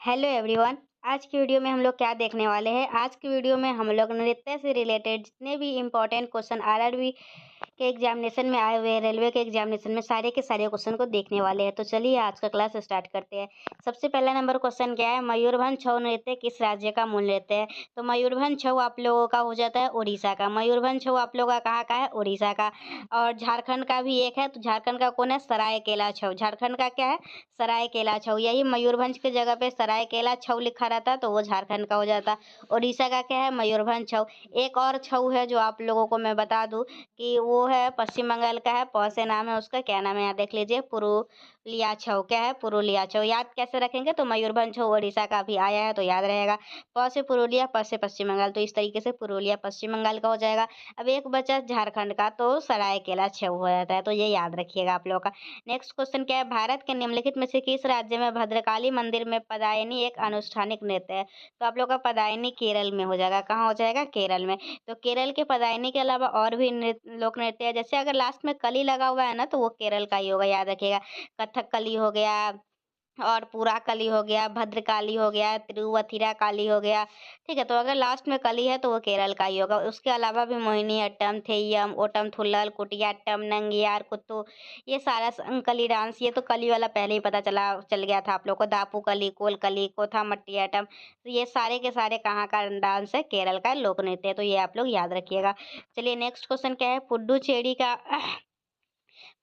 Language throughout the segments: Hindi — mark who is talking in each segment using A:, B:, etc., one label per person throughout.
A: Hello everyone. आज की वीडियो में हम लोग क्या देखने वाले हैं। आज की वीडियो में हम लोग नृत्य से रिलेटेड जितने भी इम्पोर्टेंट क्वेश्चन आरआरबी के एग्जामिनेशन में आए हुए हैं, रेलवे के एग्जामिनेशन में सारे के सारे क्वेश्चन को देखने वाले हैं। तो चलिए आज का क्लास स्टार्ट करते हैं। सबसे पहला नंबर क्वेश्चन क्या है, मयूरभंज छऊ नृत्य किस राज्य का मूल नृत्य है। तो मयूरभंज छऊ आप लोगों का हो जाता है उड़ीसा का। मयूरभंज छऊ आप लोगों का कहाँ का है, उड़ीसा का। और झारखंड का भी एक है, तो झारखंड का कौन है, सरायकेला छऊ। झारखंड का क्या है, सरायकेला छऊ। यही मयूरभंज की जगह पे सरायकेला छऊ लिखा रहता तो वो झारखंड का हो जाता। उड़ीसा का क्या है, मयूरभंज छऊ। एक और छऊ है जो आप लोगों को मैं बता दूं कि वो है पश्चिम बंगाल का है। प से नाम है उसका, क्या नाम है यहाँ देख लीजिए, पुरुलिया छऊ। क्या है, पुरुलिया छऊ। याद कैसे रखेंगे, तो मयूरभंज छऊ उड़ीसा का भी आया है तो याद रहेगा। प से पुरुलिया, प से पश्चिम बंगाल, तो इस तरीके से पुरुलिया पश्चिम बंगाल का हो जाएगा। अब एक बचा झारखंड का, तो सरायकेला छऊ हो जाता है, तो ये याद रखिएगा आप लोग का। नेक्स्ट क्वेश्चन क्या है, भारत के निम्नलिखित में से किस राज्य में भद्रकाली मंदिर में पदायनी एक अनुष्ठानिक नृत्य है। तो आप लोग का पदायनी केरल में हो जाएगा। कहाँ हो जाएगा, केरल में। तो केरल के पदायनी के अलावा और भी लोक नृत्य है, जैसे अगर लास्ट में कली लगा हुआ है ना तो वो केरल का ही होगा, याद रखिएगा। कथकली हो गया, और पूरा कली हो गया, भद्रकाली हो गया, तिरुवथिरा काली हो गया। ठीक है, तो अगर लास्ट में कली है तो वो केरल का ही होगा। उसके अलावा भी मोहिनी अट्टम, थेय्यम, ओटम थुल्लल, कुटियाट्टम, नंगियार कुत्तू, ये सारा कली डांस, ये तो कली वाला पहले ही पता चल गया था आप लोग को। दापू कली, कोल कली, कोथा मट्टियाट्टम, तो ये सारे के सारे कहाँ का डांस है, केरल का लोक नृत्य है, तो ये आप लोग याद रखिएगा। चलिए नेक्स्ट क्वेश्चन क्या है, पुडुचेरी का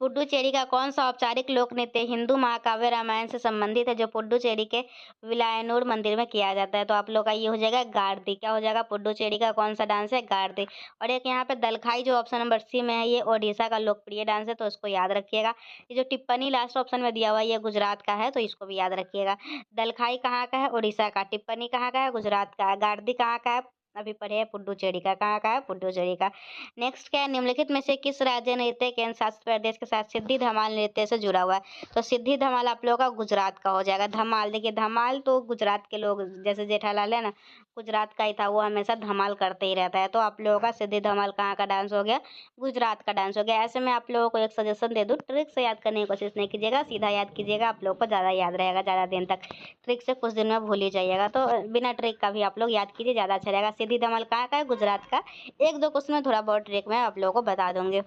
A: पुडुचेरी का कौन सा औपचारिक लोक नृत्य हिंदू महाकाव्य रामायण से संबंधित है, जो पुडुचेरी के विलायनूर मंदिर में किया जाता है। तो आप लोग का ये हो जाएगा गारदी। क्या हो जाएगा, पुडुचेरी का कौन सा डांस है, गारदी। और एक यहाँ पे दलखाई जो ऑप्शन नंबर सी में है, ये ओडिशा का लोकप्रिय डांस है, तो इसको याद रखिएगा। ये जो टिप्पणी लास्ट ऑप्शन में दिया हुआ है ये गुजरात का है, तो इसको भी याद रखिएगा। दलखाई कहाँ का है, उड़ीसा का। टिप्पणी कहाँ का है, गुजरात का। गारदी कहाँ का है, अभी पढ़े हैं, पुडुचेरी का। कहाँ का है, पुडुचेरी का। नेक्स्ट क्या है, निम्नलिखित में से किस राज्य नृत्य केंद्र शासित प्रदेश के साथ सिद्धि धमाल नृत्य से जुड़ा हुआ है। तो सिद्धि धमाल आप लोगों का गुजरात का हो जाएगा। धमाल, देखिए धमाल तो गुजरात के लोग, जैसे जेठालाल है ना, गुजरात का ही था, वो हमेशा धमाल करते ही रहता है। तो आप लोगों का सिद्धि धमाल कहाँ का डांस हो गया, गुजरात का डांस हो गया। ऐसे में आप लोगों को एक सजेशन दे दूँ, ट्रिक से याद करने की कोशिश नहीं कीजिएगा, सीधा याद कीजिएगा, आप लोगों को ज़्यादा याद रहेगा, ज़्यादा दिन तक। ट्रिक से कुछ दिन में भूल ही जाइएगा, तो बिना ट्रिक का भी आप लोग याद कीजिए, ज़्यादा अच्छा रहेगा। सिद्धि धमाल कहाँ का है, गुजरात का। एक दो क्वेश्चन में थोड़ा बहुत ट्रिक मैं आप लोगों को बता दूंगी।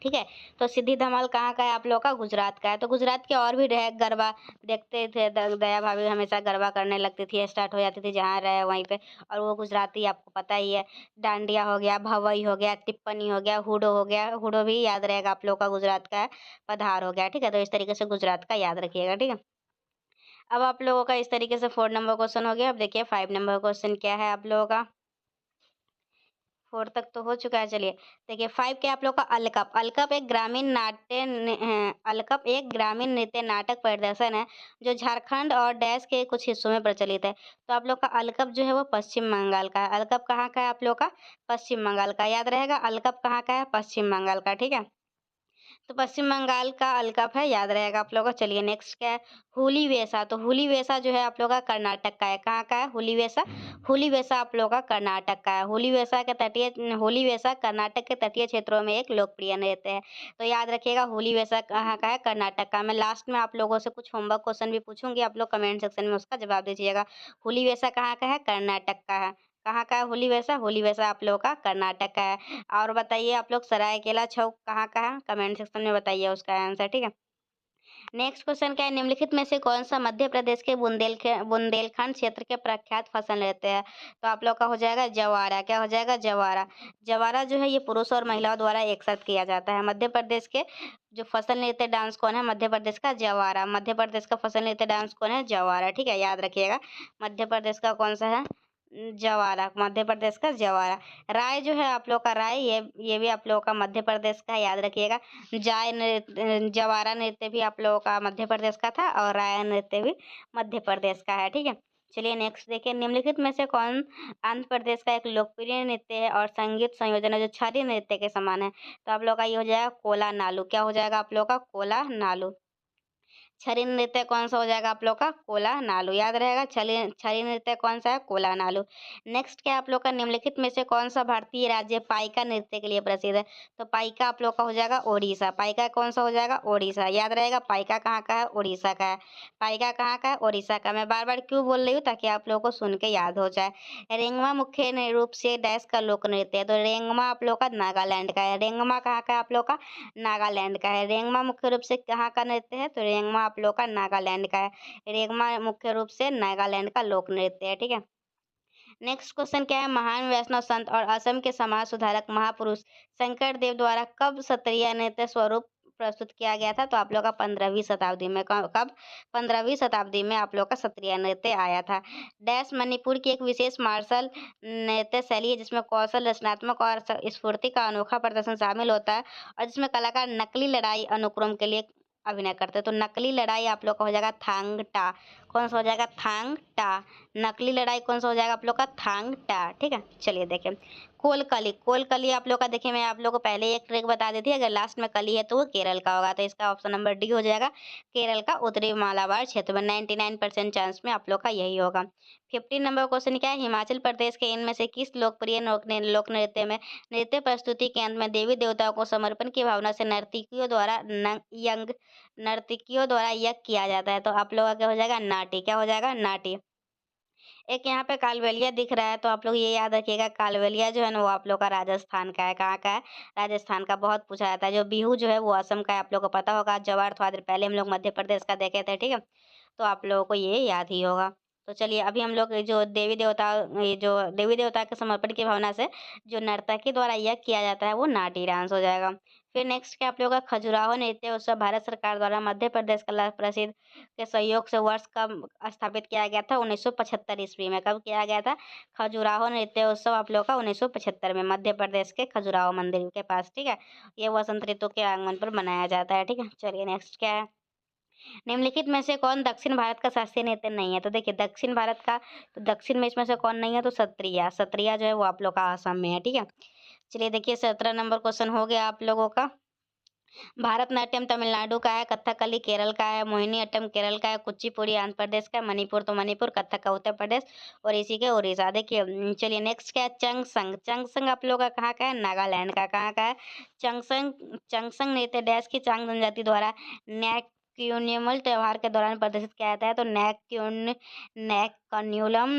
A: ठीक है, तो सिद्धि धमाल कहाँ का है, आप लोग का गुजरात का है। तो गुजरात के और भी रहे गरबा देखते थे, दया भाभी हमेशा गरबा करने लगती थी, स्टार्ट हो जाती थी जहाँ रहे वहीं पे, और वो गुजराती आपको पता ही है। डांडिया हो गया, भवई हो गया, टिप्पणी हो गया, हुडो हो गया। हुडो भी याद रहेगा आप लोग का, गुजरात का है। पधार हो गया। ठीक है, तो इस तरीके से गुजरात का याद रखिएगा। ठीक है, अब आप लोगों का इस तरीके से 4 नंबर क्वेश्चन हो गया। अब देखिए 5 नंबर क्वेश्चन क्या है आप लोगों का। 4 तक तो हो चुका है। चलिए देखिए 5 के आप लोग का अलकप। अलकप एक ग्रामीण अलकप एक ग्रामीण नृत्य नाटक प्रदर्शन है, जो झारखंड और डैश के कुछ हिस्सों में प्रचलित है। तो आप लोग का अलकप जो है वो पश्चिम बंगाल का है। अलकप कहाँ का है आप लोग का, पश्चिम बंगाल का। याद रहेगा, अलकप कहाँ का है, पश्चिम बंगाल का। ठीक है, तो पश्चिम बंगाल का अलकप है, याद रहेगा आप लोगों को। चलिए नेक्स्ट क्या है, हुली वेसा। तो हुली वेसा जो है आप लोग का कर्नाटक का है। कहाँ का है, हुली वेसा। हुली वेसा आप लोग का कर्नाटक का है। हुली वेसा कर्नाटक के तटीय क्षेत्रों में एक लोकप्रिय नृत्य है। तो याद रखिएगा, हुली वेसा कहाँ का है, कर्नाटक का। मैं लास्ट में आप लोगों से कुछ होमवर्क क्वेश्चन भी पूछूंगी, आप लोग कमेंट सेक्शन में उसका जवाब दीजिएगा। हुली वेसा कहाँ का है, कर्नाटक का है। कहाँ का है हुली वैसा, हुली वैसा आप लोगों का कर्नाटक का है। और बताइए आप लोग सरायकेला छऊ कहाँ का है, कमेंट सेक्शन में बताइए उसका आंसर। ठीक है, नेक्स्ट क्वेश्चन क्या है, निम्नलिखित में से कौन सा मध्य प्रदेश के बुंदेलखंड क्षेत्र के प्रख्यात फसल रहते हैं। तो आप लोग का हो जाएगा जवारा। क्या हो जाएगा, जवारा। जवारा जो है ये पुरुष और महिलाओं द्वारा एक साथ किया जाता है। मध्य प्रदेश के जो फसल नृत्य डांस कौन है, मध्य प्रदेश का जवारा। मध्य प्रदेश का फसल नृत्य डांस कौन है, जवारा। ठीक है, याद रखिएगा, मध्य प्रदेश का कौन सा है, जवारा। मध्य प्रदेश का जवारा। राय जो है आप लोग का, राय ये भी आप लोगों का मध्य प्रदेश का है, याद रखिएगा। जवारा नृत्य भी आप लोगों का मध्य प्रदेश का था, और राय नृत्य भी मध्य प्रदेश का है। ठीक है, चलिए नेक्स्ट देखिए, निम्नलिखित में से कौन आंध्र प्रदेश का एक लोकप्रिय नृत्य है और संगीत संयोजन है, जो छारी नृत्य के समान है। तो आप लोग का ये हो जाएगा कोला नालू। क्या हो जाएगा आप लोग का, कोला नालू। छरी नृत्य कौन सा हो जाएगा आप लोग का? कोला नालू। याद रहेगा, छली छरी नृत्य कौन सा है? कोला नालू। नेक्स्ट क्या आप लोग का? निम्नलिखित में से कौन सा भारतीय राज्य पाइका नृत्य के लिए प्रसिद्ध है? तो पाइका आप लोग का हो जाएगा ओडिशा। पाइका कौन सा हो जाएगा? ओडिशा। याद रहेगा, पाइका कहाँ का है? उड़ीसा का है। पाइका कहाँ का है? ओडिशा का। मैं बार बार क्यों बोल रही हूँ? ताकि आप लोगों को सुन के याद हो जाए। रेंगमा मुख्य रूप से डैश का लोक नृत्य है? तो रेंगमा आप लोग का नागालैंड का है। रेंगमा कहाँ का है आप लोग का? नागालैंड का है। रेंगमा मुख्य रूप से कहाँ का नृत्य है? तो रेंगमा आप लोग का नागालैंड का है। रेंगमा मुख्य रूप से नागालैंड का लोक नृत्य है। ठीक है। नेक्स्ट क्वेश्चन क्या है? महान वैष्णव संत और असम के समाज सुधारक महापुरुष शंकर देव द्वारा कब सत्रिय नृत्य स्वरूप प्रस्तुत किया गया था? तो आप लोग का 15वीं शताब्दी में। कब? 15वीं शताब्दी में आप लोग का सत्रिय नृत्य आया था। डैश मणिपुर की एक विशेष मार्शल नृत्य शैली है जिसमें कौशल, रचनात्मक और स्फूर्ति का अनोखा प्रदर्शन शामिल होता है और जिसमें कलाकार नकली लड़ाई अनुक्रम के लिए अभिनय करते हैं। तो नकली लड़ाई आप लोग का हो जाएगा थांग टा। कौन सा हो जाएगा? थांग टा। नकली लड़ाई कौन सा हो जाएगा आप लोग का? थांग टा। ठीक है, चलिए देखें। कोलकली। कोलकली आप लोग का देखिए, मैं आप लोग को पहले ही एक ट्रिक बता दी थी, अगर लास्ट में कली है तो वो केरल का होगा। तो इसका ऑप्शन नंबर डी हो जाएगा, केरल का उत्तरी मालाबार क्षेत्र में। 99% चांस में आप लोग का यही होगा। 15 नंबर क्वेश्चन क्या है? हिमाचल प्रदेश के इनमें से किस लोकप्रिय लोक नृत्य में नृत्य प्रस्तुति के अंत में देवी देवताओं को समर्पण की भावना से नर्तकियों द्वारा यज्ञ किया जाता है? तो आप लोगों का क्या हो जाएगा? नाटी। क्या हो जाएगा? नाटी। एक यहाँ पे कालबेलिया दिख रहा है, तो आप लोग ये याद रखिएगा, कालबेलिया जो है ना वो आप लोग का राजस्थान का है। कहाँ का है? राजस्थान का। बहुत पूछा जाता है। जो बिहू जो है वो असम का है, आप लोग को पता होगा। जवार थोड़ा देर पहले हम लोग मध्य प्रदेश का देखे थे। ठीक है, तो आप लोगों को ये याद ही होगा। तो चलिए, अभी हम लोग जो देवी देवता के समर्पण की भावना से जो नर्तकी द्वारा यज्ञ किया जाता है वो नाटी डांस हो जाएगा। फिर नेक्स्ट क्या आप लोगों का? खजुराहो नृत्य उत्सव भारत सरकार द्वारा मध्य प्रदेश कला प्रसिद्ध के सहयोग से वर्ष कब स्थापित किया गया था? 1975 ईस्वी में। कब किया गया था? खजुराहो नृत्य उत्सव आप लोग का 1975 में मध्य प्रदेश के खजुराहो मंदिर के पास। ठीक है, ये वसंत ऋतु के आगमन पर मनाया जाता है। ठीक है, चलिए नेक्स्ट क्या है? निम्नलिखित में से कौन दक्षिण भारत का शास्त्रीय नृत्य नहीं है? तो देखिए, दक्षिण भारत का, तो दक्षिण में इसमें से कौन नहीं है? तो सत्रिया। सत्रिया जो है वो आप लोग का आसाम में है। ठीक है, चलिए देखिए, 17 नंबर क्वेश्चन हो गया आप लोगों का। भारतनाट्यम तमिलनाडु का है, कथकली केरल का है, मोहिनीअट्टम केरल का है, कुचिपुड़ी आंध्र प्रदेश का है, मणिपुर तो मणिपुर, कथक का उत्तर प्रदेश और इसी के उड़ीसा। देखिए, चलिए नेक्स्ट क्या है? चंगसंग। चंगसंग आप लोग का कहाँ का है? नागालैंड का। कहाँ का है? चंगसंग। चंगसंग नृत्य डैश की चांग जनजाति द्वारा नैक्यून्यूमल त्योहार के दौरान प्रदर्शित किया जाता है। तो नैक्कन्यूलम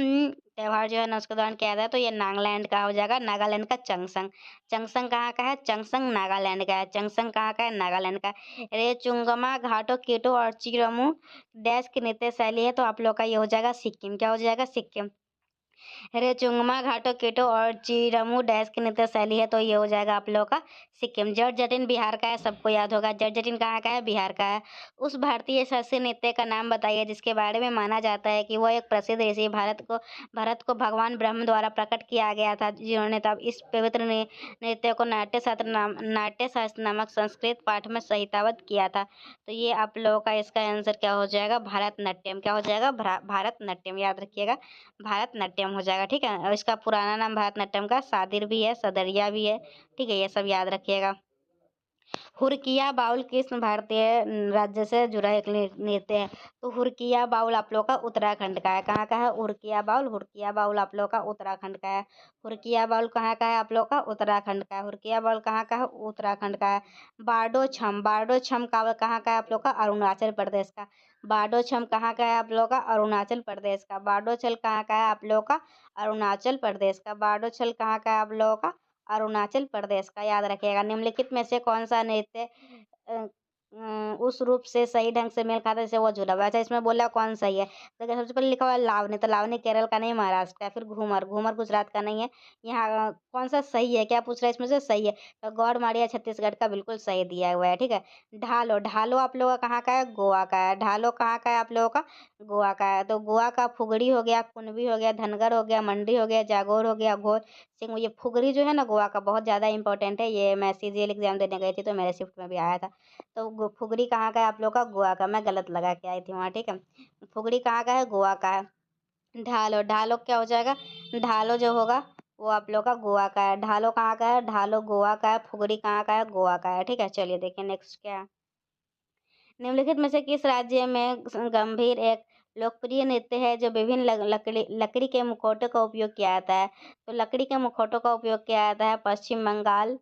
A: त्योहार जो है ना उसके दौरान किया जाता है। तो ये नागालैंड का हो जाएगा, नागालैंड का चंगसंग। चंगसंग कहाँ का है? चंगसंग नागालैंड का है। चंगसंग कहाँ का है? नागालैंड का है। रेचुंगमा घाटो कीटो और चिरमू डैश की नृत्य शैली है। तो आप लोग का ये हो जाएगा सिक्किम। क्या हो जाएगा? सिक्किम। रेचुंगमा घाटो केटो और चिरमू डैश की नृत्य शैली है। तो ये हो जाएगा आप लोगों का सिक्किम। जट जटिन बिहार का है, सबको याद होगा। जट जटिन कहाँ का है? बिहार का है। उस भारतीय शास्त्रीय नृत्य का नाम बताइए जिसके बारे में माना जाता है कि वह एक प्रसिद्ध ऋषि भारत को भगवान ब्रह्म द्वारा प्रकट किया गया था, जिन्होंने तब इस पवित्र नृत्य को नाट्य शास्त्र नामक संस्कृत पाठ में संहिताबद्ध किया था। तो ये आप लोगों का इसका आंसर क्या हो जाएगा? भारतनाट्यम। क्या हो जाएगा? भारतनाट्यम। याद रखिएगा, भारतनाट्यम हो जाएगा। ठीक है, और इसका पुराना नाम भारतनाट्यम का सादिर भी है, सदरिया भी है। ठीक है, ये सब याद रखिएगा। हुरकिया बाउल किस भारतीय राज्य से जुड़ा एक नृत्य है? तो हुरकिया बाउल आप लोग का उत्तराखंड का है। कहाँ का है? हुरकिया बाउल। हुरकिया बाउल आप लोग का उत्तराखंड का है। हुरकिया बाउल कहाँ का है? आप लोग का उत्तराखंड का है। हुरकिया बाउल कहाँ का है? उत्तराखंड का है। बारडो छम। बारडो छम का कहाँ का है? आप लोग का अरुणाचल प्रदेश का। बारडो छम कहाँ का है? आप लोग का अरुणाचल प्रदेश का। बारडो छल कहाँ का है? आप लोग का अरुणाचल प्रदेश का। बारडो छल कहाँ का है? आप लोगों का अरुणाचल प्रदेश का। याद रखिएगा। निम्नलिखित में से कौन सा नृत्य अ, उस रूप से सही ढंग से मेल खाता है जैसे वो जुड़ा हुआ है? अच्छा, इसमें बोला कौन सही है? तो अगर सबसे पहले लिखा हुआ है लावनी, तो लावनी केरल का नहीं, महाराष्ट्र का है। फिर घूमर। घूमर गुजरात का नहीं है। यहाँ कौन सा सही है? क्या पूछ रहा है इसमें से? सही है, तो गौड़ माड़िया छत्तीसगढ़ का बिल्कुल सही दिया हुआ है। ठीक है। ढालो। ढालो आप लोगों का कहाँ का है? गोवा का है। ढालो कहाँ का है? आप लोगों का गोवा का है। तो गोवा का फुगड़ी हो गया, कुनबी हो गया, धनगर हो गया, मंडी हो गया, जागोर हो गया, घोर सिंह। ये फुगड़ी जो है ना गोवा का बहुत ज़्यादा इंपॉर्टेंट है। ये मैं सीजीएल एग्जाम देने गई थी तो मेरे शिफ्ट में भी आया था। तो फुगड़ी कहाँ का है? आप लोग का गोवा का। मैं गलत लगा के आई थी वहाँ। ठीक है, फुगड़ी कहाँ का है? गोवा का है। ढालो। ढालो क्या हो जाएगा? ढालो जो होगा वो आप लोग का गोवा का है। ढालो कहाँ का है? ढालो गोवा का है। फुगड़ी कहाँ का है? गोवा का है। ठीक है, चलिए देखिए नेक्स्ट क्या है। निम्नलिखित में से किस राज्य में गंभीर एक लोकप्रिय नृत्य है जो विभिन्न लकड़ी के मुखौटों का उपयोग किया जाता है? तो लकड़ी के मुखौटों का उपयोग किया जाता है पश्चिम बंगाल,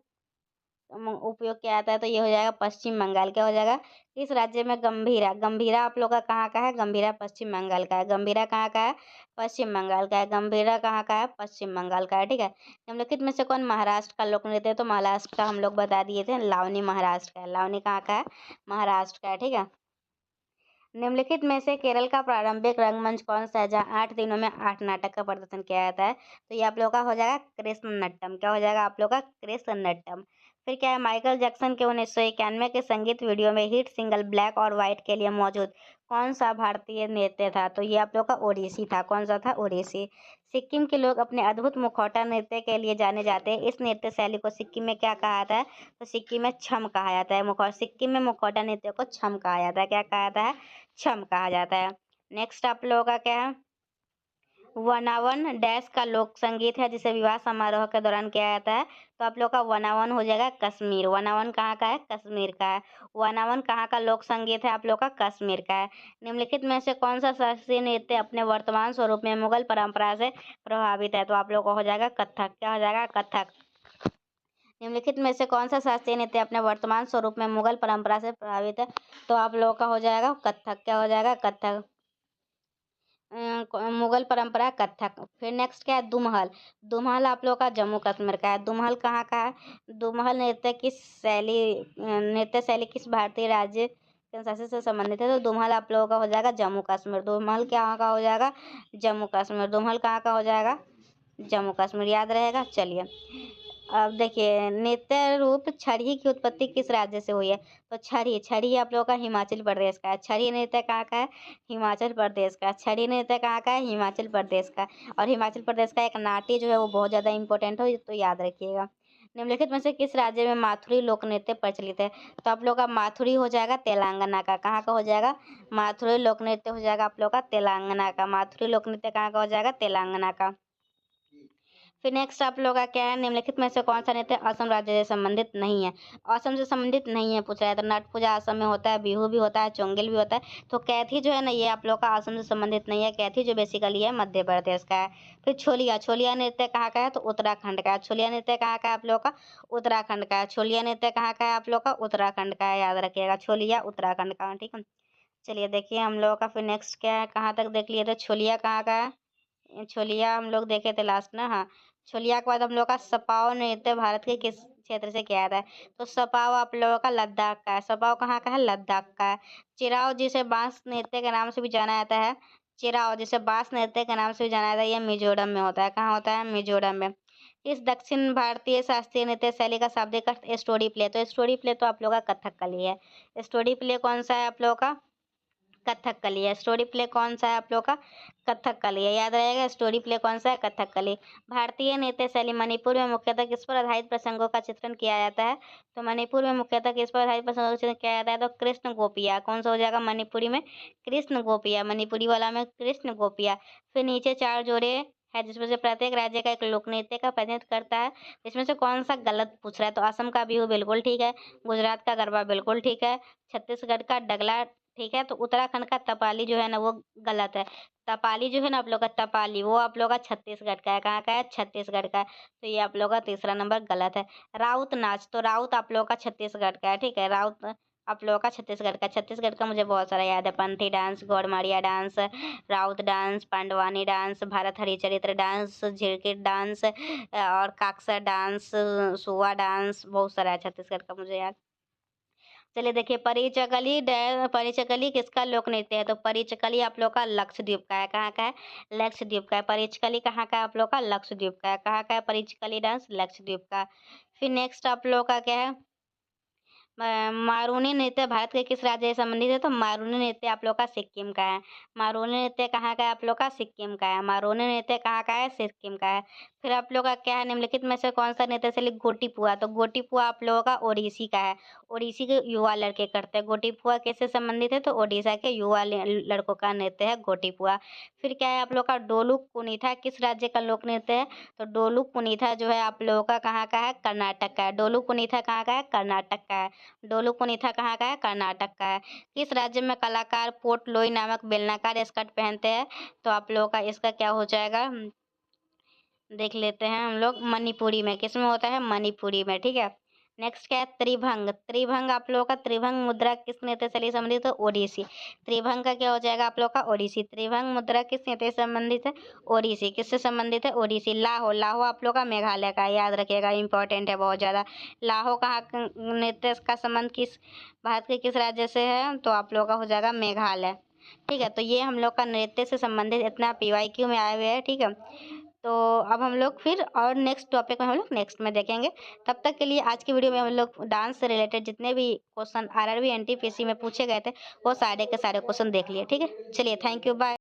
A: उपयोग किया जाता है, तो ये हो जाएगा पश्चिम बंगाल। क्या हो जाएगा? किस राज्य में गंभीरा, गंभीरा आप लोग का कहाँ का है? गंभीरा पश्चिम बंगाल का है। गंभीरा कहाँ का है? पश्चिम बंगाल का है। गंभीरा कहाँ का है? पश्चिम बंगाल का है। ठीक है। निम्नलिखित में से कौन महाराष्ट्र का लोक नृत्य है? तो महाराष्ट्र का हम लोग बता दिए थे, लावनी महाराष्ट्र का है। लावनी कहाँ का है? महाराष्ट्र का है। ठीक है। निम्नलिखित में से केरल का प्रारंभिक रंगमंच कौन सा है जहाँ 8 दिनों में 8 नाटक का प्रदर्शन किया जाता है? तो ये आप लोग का हो जाएगा कृष्णनट्टम। क्या हो जाएगा आप लोग का? कृष्णनट्टम। फिर क्या है? माइकल जैक्सन के 1991 के संगीत वीडियो में हिट सिंगल ब्लैक और व्हाइट के लिए मौजूद कौन सा भारतीय नृत्य था? तो ये आप लोग का ओडिसी था। कौन सा था? ओडिसी। सिक्किम के लोग अपने अद्भुत मुखौटा नृत्य के लिए जाने जाते हैं। इस नृत्य शैली को सिक्किम में क्या कहा जाता है? तो सिक्किम में छम कहा जाता है। सिक्किम में मुखौटा नृत्य को छम कहा जाता है। क्या कहा जाता है? छम कहा जाता है। नेक्स्ट आप लोगों का क्या है? वनावन डैश का लोक संगीत है जिसे विवाह समारोह के दौरान किया जाता है। तो आप लोग का वनावन हो जाएगा कश्मीर। वनावन कहाँ का है? कश्मीर का है। वनावन कहाँ का लोक संगीत है? आप लोग का कश्मीर का है। निम्नलिखित में से कौन सा शास्त्रीय नृत्य अपने वर्तमान स्वरूप में मुगल परंपरा से प्रभावित है? तो आप लोग का हो जाएगा कथक। क्या हो जाएगा? कथक। निम्नलिखित में से कौन सा शास्त्रीय नृत्य अपने वर्तमान स्वरूप में मुगल परंपरा से प्रभावित है? तो आप लोगों का हो जाएगा कथक। क्या हो जाएगा? कथक। मुगल परंपरा कथक। फिर नेक्स्ट क्या है? दुमहल। दुमहल आप लोग का जम्मू कश्मीर का है। दुमहल कहाँ का है? दुमहल नृत्य शैली किस भारतीय राज्य संस्कृति से संबंधित है? तो दुमहल आप लोगों का हो जाएगा जम्मू कश्मीर। दुमहल कहाँ का हो जाएगा? जम्मू कश्मीर। दुमहल कहाँ का हो जाएगा? जम्मू कश्मीर। याद रहेगा। चलिए अब देखिए, नृत्य रूप छड़ी की उत्पत्ति किस राज्य से हुई है? तो छड़ी, छड़ी आप लोगों का हिमाचल प्रदेश का है। छड़ी नृत्य कहाँ का है? हिमाचल प्रदेश का। छड़ी नृत्य कहाँ का है? हिमाचल प्रदेश का। और हिमाचल प्रदेश का एक नाट्य जो है वो बहुत ज़्यादा इंपॉर्टेंट हो, तो याद रखिएगा। निम्नलिखित में से किस राज्य में माथुरी लोक नृत्य प्रचलित है? तो आप लोग का माथुरी हो जाएगा तेलंगाना का। कहाँ का हो जाएगा? माथुरी लोक नृत्य हो जाएगा आप लोग का तेलंगाना का। माथुरी लोक नृत्य कहाँ का हो जाएगा? तेलंगाना का। फिर नेक्स्ट आप लोग का क्या है? निम्नलिखित में से कौन सा नृत्य असम राज्य से संबंधित नहीं है? असम से संबंधित नहीं है पूछ रहा है, तो नट पूजा असम में होता है, बिहू भी होता है, चोंगिल भी होता है। तो कैथी जो है ना, ये आप लोग का असम से संबंधित नहीं है। कैथी जो बेसिकली है मध्य प्रदेश का है। फिर छोलिया, छोलिया नृत्य कहाँ का है? तो उत्तराखंड का है। छोलिया नृत्य कहाँ का है आप लोग का? उत्तराखंड का है। छोलिया नृत्य कहाँ का है आप लोग का? उत्तराखंड का है। याद रखिएगा, छोलिया उत्तराखंड का। ठीक है। चलिए देखिए हम लोग का फिर नेक्स्ट क्या है, कहाँ तक देख लिए थे? छोलिया कहाँ का है? छोलिया हम लोग देखे थे लास्ट ना। हाँ, छोलिया के बाद हम लोग का सपाव नृत्य भारत के किस क्षेत्र से किया जाता है? तो सपाव आप लोगों का लद्दाख का है। सपाव कहाँ का है? लद्दाख का है। चिराव जिसे बांस नृत्य के नाम से भी जाना जाता है, चिराव जिसे बांस नृत्य के नाम से भी जाना जाता है, ये मिजोरम में होता है। कहाँ होता है? मिजोरम में। इस दक्षिण भारतीय शास्त्रीय नृत्य शैली का शाब्दिक अर्थ स्टोरी प्ले। तो स्टोरी प्ले तो आप लोग का कथकली है। स्टोरी प्ले कौन सा है आप लोग का? कथकली है। स्टोरी प्ले कौन सा है आप लोग का? कथकली है। याद रहेगा, स्टोरी प्ले कौन सा है? कथकली। भारतीय नृत्य शैली मणिपुर में मुख्यतः किस पर आधारित प्रसंगों का चित्रण किया जाता है? तो मणिपुर में मुख्यतः किस पर आधारित प्रसंगों का चित्रण किया जाता है? तो कृष्ण गोपिया। कौन सा हो जाएगा मणिपुरी में? कृष्ण गोपिया। मणिपुरी वाला में कृष्ण गोपिया। फिर नीचे 4 जोड़े है जिसमें से प्रत्येक राज्य का एक लोक नृत्य का प्रतिनिधित्व करता है। इसमें से कौन सा गलत पूछ रहा है? तो असम का बिहू बिल्कुल ठीक है, गुजरात का गरबा बिल्कुल ठीक है, छत्तीसगढ़ का डगला ठीक है, तो उत्तराखंड का तपाली जो है ना वो गलत है। तपाली जो है ना आप लोग का, तपाली वो आप लोग का छत्तीसगढ़ का है। कहाँ का है? छत्तीसगढ़ का है। तो ये आप लोग का तीसरा नंबर गलत है। राउत नाच, तो राउत आप लोग का छत्तीसगढ़ का है। ठीक है, राउत आप लोगों का छत्तीसगढ़ का। छत्तीसगढ़ का मुझे बहुत सारा याद है, Panthi dance, Gaur Maria dance, Raut dance, Pandavani dance, Bharat Haricharitra dance, Jhirkit dance और काक्सा डांस, सुआ डांस, बहुत सारा है छत्तीसगढ़ का मुझे याद। चलिए देखिए, परिचकली किसका लोक नृत्य है? तो परिचकली आप लोग का लक्षद्वीप का है। कहाँ का है? लक्षद्वीप का है। परिचकली कहाँ का है आप लोग का? लक्षद्वीप का है। कहाँ का है परिचकली डांस? लक्षद्वीप का। फिर नेक्स्ट आप लोग का क्या है? मारूनी नृत्य भारत के किस राज्य से संबंधित है? तो मारूनी नृत्य आप लोग का सिक्किम का है। मारूनी नृत्य कहाँ का है आप लोग का? सिक्किम का है। मारूनी नृत्य कहाँ का है? सिक्किम का है। फिर आप लोग का क्या है? निम्नलिखित में से कौन सा नृत्य शैली गोटीपुआ? तो गोटीपुआ आप लोगों का ओडिसी का है। ओडिसी के युवा लड़के करते हैं। गोटीपुआ किससे संबंधित है? तो ओडिशा के युवा लड़कों का नृत्य है गोटीपुआ। फिर क्या है आप लोग का? डोलू कुनीथा किस राज्य का लोक नृत्य है? तो डोलू कुनीथा जो है आप लोगों का कहाँ का है? कर्नाटक का है। डोलू कुनीथा कहाँ का है? कर्नाटक का है। डोलू कुनीथा कहाँ का है? कर्नाटक का है। किस राज्य में कलाकार पोर्टलॉय नामक बेलनाकार स्कर्ट पहनते हैं? तो आप लोगों का इसका क्या हो जाएगा, देख लेते हैं हम लोग। मणिपुरी में, किस में होता है? मणिपुरी में, ठीक है। नेक्स्ट क्या है? त्रिभंग। त्रिभंग आप लोगों का, त्रिभंग मुद्रा किस नृत्य शैली से संबंधित है? ओडिसी। त्रिभंग का क्या हो जाएगा आप लोग का? ओडिसी। त्रिभंग मुद्रा किस नृत्य से संबंधित है? ओडिसी। किससे संबंधित है? ओडिसी। लाहो। लाहो आप लोग का मेघालय का, याद रखिएगा, इंपॉर्टेंट है बहुत ज़्यादा। लाहो कहाँ नृत्य का संबंध किस भारत के किस राज्य से है? तो आप लोग का हो जाएगा मेघालय, ठीक है। तो ये हम लोग का नृत्य से संबंधित इतना PYQ में आए हुए हैं, ठीक है। तो अब हम लोग फिर और नेक्स्ट टॉपिक में हम लोग नेक्स्ट में देखेंगे। तब तक के लिए आज की वीडियो में हम लोग डांस से रिलेटेड जितने भी क्वेश्चन RRB NTPC में पूछे गए थे वो सारे के सारे क्वेश्चन देख लिए, ठीक है। चलिए, थैंक यू, बाय।